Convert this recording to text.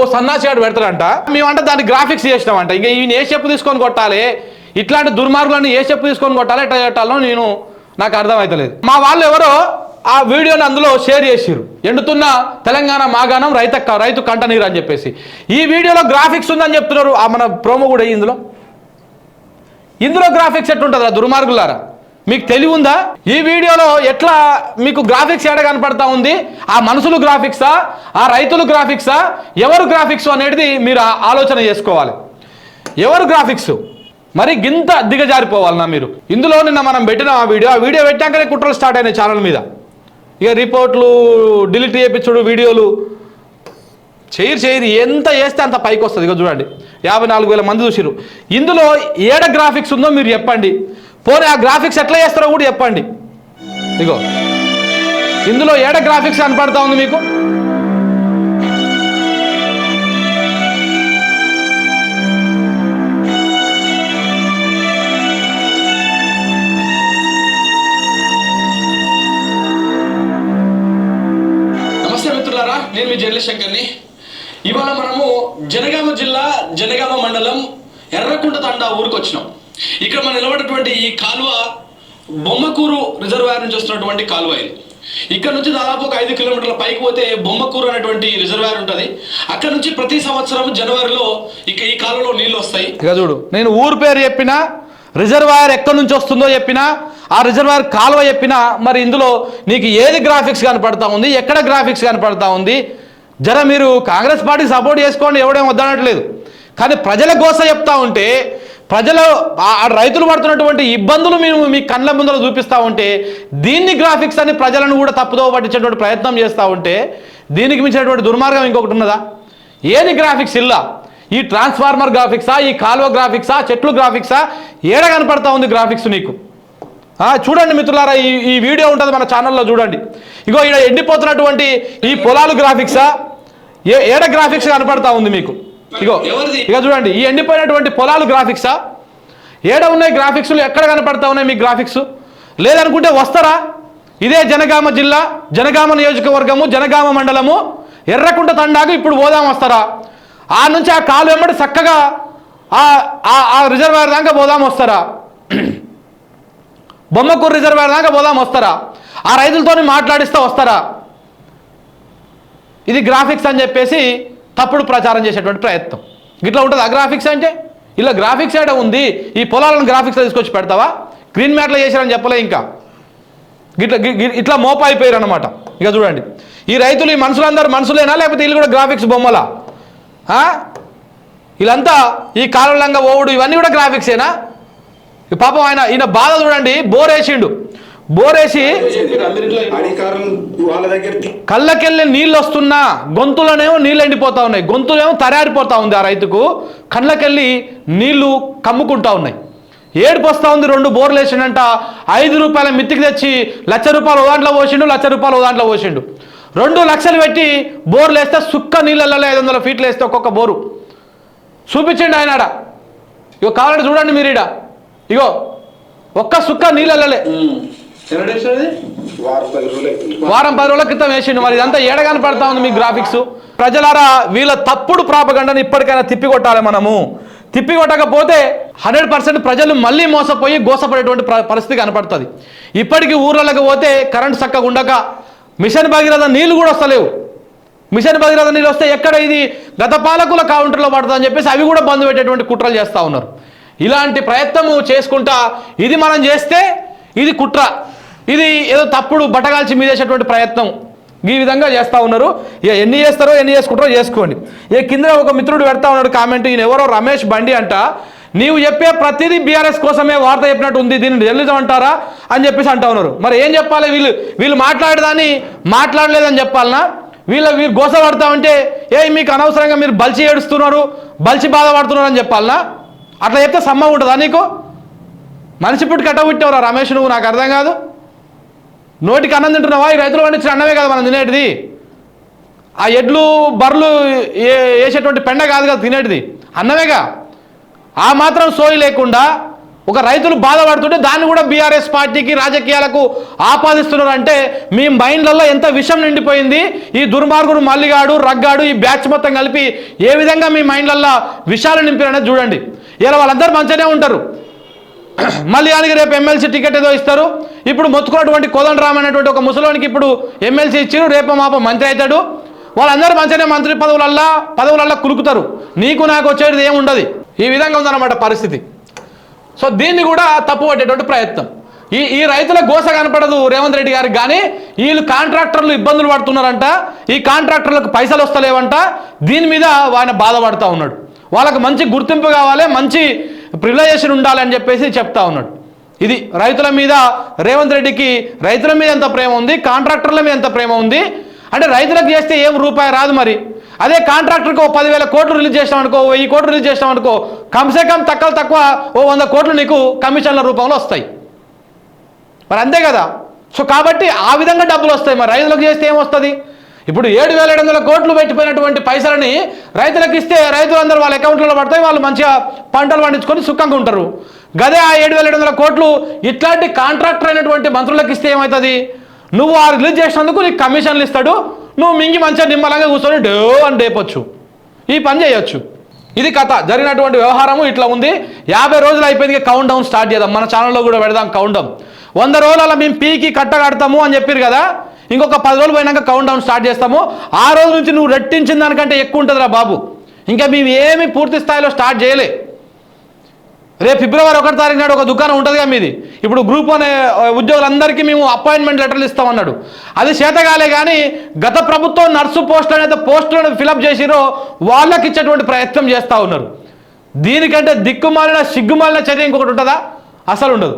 సన్నాసిగాడు పెడతాడంట, మేమంటే దాన్ని గ్రాఫిక్స్ చేసినామంట. ఇంకా ఈయన ఏ చెప్పు తీసుకొని కొట్టాలి, ఇట్లాంటి దుర్మార్గులను ఏ చెప్పు తీసుకొని కొట్టాలి, ఎట్లా కొట్టాలో నాకు అర్థమవుతలేదు. మా వాళ్ళు ఎవరో ఆ వీడియోని అందులో షేర్ చేసిర్రు, ఎండుతున్న తెలంగాణ మాగాణం రైతు కంట నీరు అని చెప్పేసి. ఈ వీడియోలో గ్రాఫిక్స్ ఉందని చెప్తున్నారు. మన ప్రోమో కూడా ఇందులో గ్రాఫిక్స్ ఎట్లుంటుందా దుర్మార్గులారా? మీకు తెలివి ఉందా? ఈ వీడియోలో ఎట్లా మీకు గ్రాఫిక్స్ ఏడ కనపడతా ఉంది? ఆ మనుషులు గ్రాఫిక్సా, ఆ రైతులు గ్రాఫిక్సా, ఎవరు గ్రాఫిక్స్ అనేది మీరు ఆలోచన చేసుకోవాలి. ఎవరు గ్రాఫిక్స్? మరి గింత దిగజారిపోవాలన్నా మీరు? ఇందులో నిన్న మనం పెట్టిన ఆ వీడియో పెట్టాకనే కుట్రలు స్టార్ట్ అయినాయి ఛానల్ మీద. ఇక రిపోర్ట్లు డిలీట్ చేయించుడు, వీడియోలు చేయరు ఎంత చేస్తే అంత పైకి వస్తుంది. ఇక చూడండి 54,000 మంది చూసిరు. ఇందులో ఏడ గ్రాఫిక్స్ ఉందో మీరు చెప్పండి. పోనీ ఆ గ్రాఫిక్స్ ఎట్లా చేస్తారో కూడా చెప్పండి. ఇగో ఇందులో ఏడ గ్రాఫిక్స్ కనపడతా ఉంది మీకు? నమస్తే మిత్రులారా, నేను మీ జర్నలిస్ట్ శంకర్ని. ఇవాళ మనము జనగామ జిల్లా జనగామ మండలం ఎర్రకుంట తండా ఊరికి వచ్చినాం. ఇక్కడ మనం నిలబడినటువంటి ఈ కాలువ బొమ్మకూరు రిజర్వాయర్ నుంచి వస్తున్నటువంటి కాలువ ఇది. ఇక్కడ నుంచి దాదాపు ఒక 5 కిలోమీటర్ల పైకి పోతే బొమ్మకూరు అనేటువంటి రిజర్వాయర్ ఉంటుంది. అక్కడ నుంచి ప్రతి సంవత్సరం జనవరిలో ఈ కాలువలో నీళ్లు వస్తాయి. ఇక చూడు, నేను ఊరు పేరు చెప్పినా, రిజర్వాయర్ ఎక్కడి నుంచి వస్తుందో చెప్పినా, ఆ రిజర్వాయర్ కాలువ చెప్పినా, మరి ఇందులో నీకు ఏది గ్రాఫిక్స్ కనపడతా ఉంది, ఎక్కడ గ్రాఫిక్స్ కనపడతా ఉంది? జర మీరు కాంగ్రెస్ పార్టీ సపోర్ట్ చేసుకోండి, ఎవడేం వద్దనట్లేదు. కానీ ప్రజల గోస చెప్తా ఉంటే, ప్రజలు రైతులు పడుతున్నటువంటి ఇబ్బందులు మేము మీ కళ్ళ ముందర చూపిస్తూ ఉంటే, దీన్ని గ్రాఫిక్స్ అని ప్రజలను కూడా తప్పుదో పట్టించేటువంటి ప్రయత్నం చేస్తూ ఉంటే, దీనికి మించినటువంటి దుర్మార్గం ఇంకొకటి ఉన్నదా? ఏది గ్రాఫిక్స్ ఇల్లా? ఈ ట్రాన్స్ఫార్మర్ గ్రాఫిక్సా, ఈ కాలువ గ్రాఫిక్సా, చెట్లు గ్రాఫిక్సా, ఏడ కనపడతా ఉంది గ్రాఫిక్స్ నీకు? చూడండి మిత్రులారా, ఈ వీడియో ఉంటుంది మన ఛానల్లో చూడండి. ఇగో ఇక్కడ ఎండిపోతున్నటువంటి ఈ పొలాలు గ్రాఫిక్సా, ఏడ గ్రాఫిక్స్ కనపడతా ఉంది మీకు? ఇక చూడండి, ఈ ఎండిపోయినటువంటి పొలాలు గ్రాఫిక్సా? ఏడ ఉన్నాయి గ్రాఫిక్స్లు? ఎక్కడ కనపడతా ఉన్నాయి మీకు గ్రాఫిక్స్? లేదనుకుంటే వస్తారా? ఇదే జనగామ జిల్లా, జనగామ నియోజకవర్గము, జనగామ మండలము, ఎర్రకుంట తండాకు ఇప్పుడు పోదాం వస్తారా? ఆ నుంచి ఆ కాలు వెంబడి చక్కగా ఆ రిజర్వాయర్ దాకా పోదాం వస్తారా? బొమ్మకూరు రిజర్వాయర్ దాకా పోదాం వస్తారా? ఆ రైతులతో మాట్లాడిస్తే వస్తారా? ఇది గ్రాఫిక్స్ అని చెప్పేసి తప్పుడు ప్రచారం చేసేటువంటి ప్రయత్నం. ఇట్లా ఉంటుంది ఆ గ్రాఫిక్స్ అంటే. ఇలా గ్రాఫిక్స్ ఏడ ఉంది? ఈ పొలాలను గ్రాఫిక్స్లో తీసుకొచ్చి పెడతావా? గ్రీన్ మ్యాట్లో చేశారని చెప్పలే. ఇంకా ఇట్లా మోప అయిపోయారు అనమాట. ఇక చూడండి, ఈ రైతులు, ఈ మనుషులందరూ మనుషులేనా, లేకపోతే వీళ్ళు కూడా గ్రాఫిక్స్ బొమ్మలా? వీళ్ళంతా ఈ కాలంగా ఓవుడు ఇవన్నీ కూడా గ్రాఫిక్సేనా? పాపం ఈయన బాధ చూడండి. బోరేసి కళ్ళకెళ్ళి నీళ్ళు వస్తున్నా, గొంతులోనేమో నీళ్ళు ఎండిపోతా ఉన్నాయి, గొంతులేమో తయారిపోతా ఉంది. ఆ రైతుకు కళ్ళకెళ్ళి నీళ్లు కమ్ముకుంటా ఉన్నాయి, ఏడుపు వస్తూ ఉంది. 2 బోర్లు వేసిండంట, 5 రూపాయల మిత్తికి తెచ్చి 1,00,000 రూపాయలు ఓ దాంట్లో పోసిండు, 1,00,000 రూపాయలు ఓ దాంట్లో పోసిండు. 2 లక్షలు పెట్టి బోర్లు వేస్తే సుక్క నీళ్ళల్లో 500 ఫీట్లు వేస్తే ఒక్కొక్క బోరు చూపించండి ఆయన. ఇగో కావాలంటే చూడండి మీరు, ఇగో ఒక్క సుక్క నీళ్ళల్లే వారం 10 రోజుల క్రితం వేసిండు. మరి ఇదంతా ఏడగాని పడతా ఉంది మీ గ్రాఫిక్స్. ప్రజలారా, వీళ్ళ తప్పుడు ప్రాపగండను ఇప్పటికైనా తిప్పికొట్టాలి. మనము తిప్పికొట్టకపోతే 100% ప్రజలు మళ్ళీ మోసపోయి గోసపడేటువంటి పరిస్థితి కనపడుతుంది. ఇప్పటికీ ఊర్లలోకి పోతే కరెంట్ చక్కగా ఉండక మిషన్ భగీరథ నీళ్లు కూడా వస్తలేవు. మిషన్ భగీరథ నీళ్ళు వస్తే ఎక్కడ ఇది గత పాలకుల కౌంటర్లో పడుతుందని చెప్పేసి అవి కూడా బంద్ పెట్టేటువంటి కుట్రలు చేస్తూ ఉన్నారు. ఇలాంటి ప్రయత్నము చేసుకుంటా ఇది మనం చేస్తే ఇది కుట్ర, ఇది ఏదో తప్పుడు బట్టగాల్చి మీదేసేటువంటి ప్రయత్నం ఈ విధంగా చేస్తూ ఉన్నారు. ఇక ఎన్ని చేస్తారో ఎన్ని చేసుకుంటారో చేసుకోండి. ఇక కింద ఒక మిత్రుడు పెడతా ఉన్నాడు కామెంట్, ఈయన ఎవరో రమేష్ బండి అంట, నీవు చెప్పే ప్రతిదీ బీఆర్ఎస్ కోసమే వార్త చెప్పినట్టు ఉంది, దీన్ని జర్నలిజం అంటారా అని చెప్పేసి అంటా ఉన్నారు. మరి ఏం చెప్పాలి? వీళ్ళు మాట్లాడేదాన్ని మాట్లాడలేదని చెప్పాలనా? వీళ్ళు గోస పడతా ఉంటే మీకు అనవసరంగా మీరు బలిచి ఏడుస్తున్నారు, బలిచి బాధపడుతున్నారు అని చెప్పాలనా? అట్లా చెప్తే సమ్మగా ఉంటుందా నీకు? మనిషి పుట్టి కట్టబుట్టావురా రమేష్ నువ్వు? నాకు అర్థం కాదు. నోటికి అన్నం తింటున్నావా? ఈ రైతులు పండించిన అన్నమే కదా మనం తినేటిది. ఆ ఎడ్లు బర్రెలు వేసేటువంటి పెండ కాదు కదా తినేటిది, అన్నమేగా. ఆ మాత్రం సోయి లేకుండా ఒక రైతులు బాధపడుతుంటే దాన్ని కూడా బీఆర్ఎస్ పార్టీకి రాజకీయాలకు ఆపాదిస్తున్నారు అంటే మీ మైండ్లలో ఎంత విషం నిండిపోయింది. ఈ దుర్మార్గుడు మల్లిగాడు రగ్గాడు ఈ బ్యాచ్ మొత్తం కలిపి ఏ విధంగా మీ మైండ్లలో విషాలు నింపారనేది చూడండి. ఇలా వాళ్ళందరూ మంచిగానే ఉంటారు. మళ్ళీ ఆయనకి రేపు ఎమ్మెల్సీ టికెట్ ఏదో ఇస్తారు. ఇప్పుడు మొత్తుకున్నటువంటి కోదండరామ్ అనేటువంటి ఒక ముసలోనికి ఇప్పుడు ఎమ్మెల్సీ ఇచ్చారు, రేపు మాప మంత్రి అవుతాడు. వాళ్ళందరూ మంచిగానే మంత్రి పదవులల్లో కులుకుతారు. నీకు నాకు వచ్చేది ఏముండదు. ఈ విధంగా ఉందన్నమాట పరిస్థితి. సో దీన్ని కూడా తప్పుపట్టేటువంటి ప్రయత్నం. ఈ రైతుల గోస కనపడదు రేవంత్ రెడ్డి గారికి, కానీ వీళ్ళు కాంట్రాక్టర్లు ఇబ్బందులు పడుతున్నారంట, ఈ కాంట్రాక్టర్లకు పైసలు వస్తలేవంట. దీని మీద ఆయన బాధపడుతూ ఉన్నాడు. వాళ్ళకు మంచి గుర్తింపు కావాలి, మంచి ప్రివిలైజేషన్ ఉండాలి అని చెప్పేసి చెప్తా ఉన్నాడు. ఇది రైతుల మీద రేవంత్ రెడ్డికి రైతుల మీద ఎంత ప్రేమ ఉంది, కాంట్రాక్టర్ల మీద ఎంత ప్రేమ ఉంది అంటే రైతులకు చేస్తే ఏం రూపాయి రాదు. మరి అదే కాంట్రాక్టర్కి 10,000 కోట్లు రిలీజ్ చేసినామనుకో, 1000 కోట్లు రిలీజ్ చేసినామనుకో, కమ్సే కమ్ తక్కువ 100 కోట్లు నీకు కమిషన్ల రూపంలో వస్తాయి. మరి అంతే కదా. సో కాబట్టి ఆ విధంగా డబ్బులు వస్తాయి. మరి రైతులకు చేస్తే ఏమొస్తుంది? ఇప్పుడు 7,700 కోట్లు పెట్టిపోయినటువంటి పైసలని రైతులకు ఇస్తే రైతులందరూ వాళ్ళ అకౌంట్లలో పడతాయి, వాళ్ళు మంచిగా పంటలు పండించుకొని సుఖంగా ఉంటారు. గదే ఆ 7,700 కోట్లు ఇట్లాంటి కాంట్రాక్టర్ అయినటువంటి మంత్రులకు ఇస్తే ఏమవుతుంది? నువ్వు ఆ రిలీజ్ చేసినందుకు నీకు కమిషన్లు ఇస్తాడు, నువ్వు మింగి మంచిగా నిమ్మలంగా కూర్చొని డో అని డేపొచ్చు, ఈ పని చేయొచ్చు. ఇది కథ. జరిగినటువంటి వ్యవహారము ఇట్లా ఉంది. 50 రోజులు అయిపోయింది, కౌంట్ డౌన్ స్టార్ట్ చేద్దాం. మన ఛానల్లో కూడా పెడదాం కౌంట్ డౌన్. 100 రోజుల మేము పీకి కట్టగడతాము అని చెప్పారు కదా, ఇంకొక 10 రోజులు పోయినాక కౌంట్ డౌన్ స్టార్ట్ చేస్తాము. ఆ రోజు నుంచి నువ్వు రెట్టించిన దానికంటే ఎక్కువ ఉంటుందిరా బాబు. ఇంకా మేము ఏమి పూర్తి స్థాయిలో స్టార్ట్ చేయలే. రేపు ఫిబ్రవరి 1 తారీఖు నాడు ఒక దుకాణం ఉంటుందిగా మీది. ఇప్పుడు గ్రూప్ 1 ఉద్యోగులందరికీ మేము అపాయింట్మెంట్ లెటర్లు ఇస్తామన్నాడు. అది చేతగాలే. కానీ గత ప్రభుత్వం నర్సు పోస్టులు అనేది పోస్టులను ఫిలప్ చేసిరో వాళ్ళకి ఇచ్చేటువంటి ప్రయత్నం చేస్తూ ఉన్నారు. దీనికంటే దిక్కుమాలిన సిగ్గుమాలిన చర్య ఇంకొకటి ఉంటుందా? అసలు ఉండదు.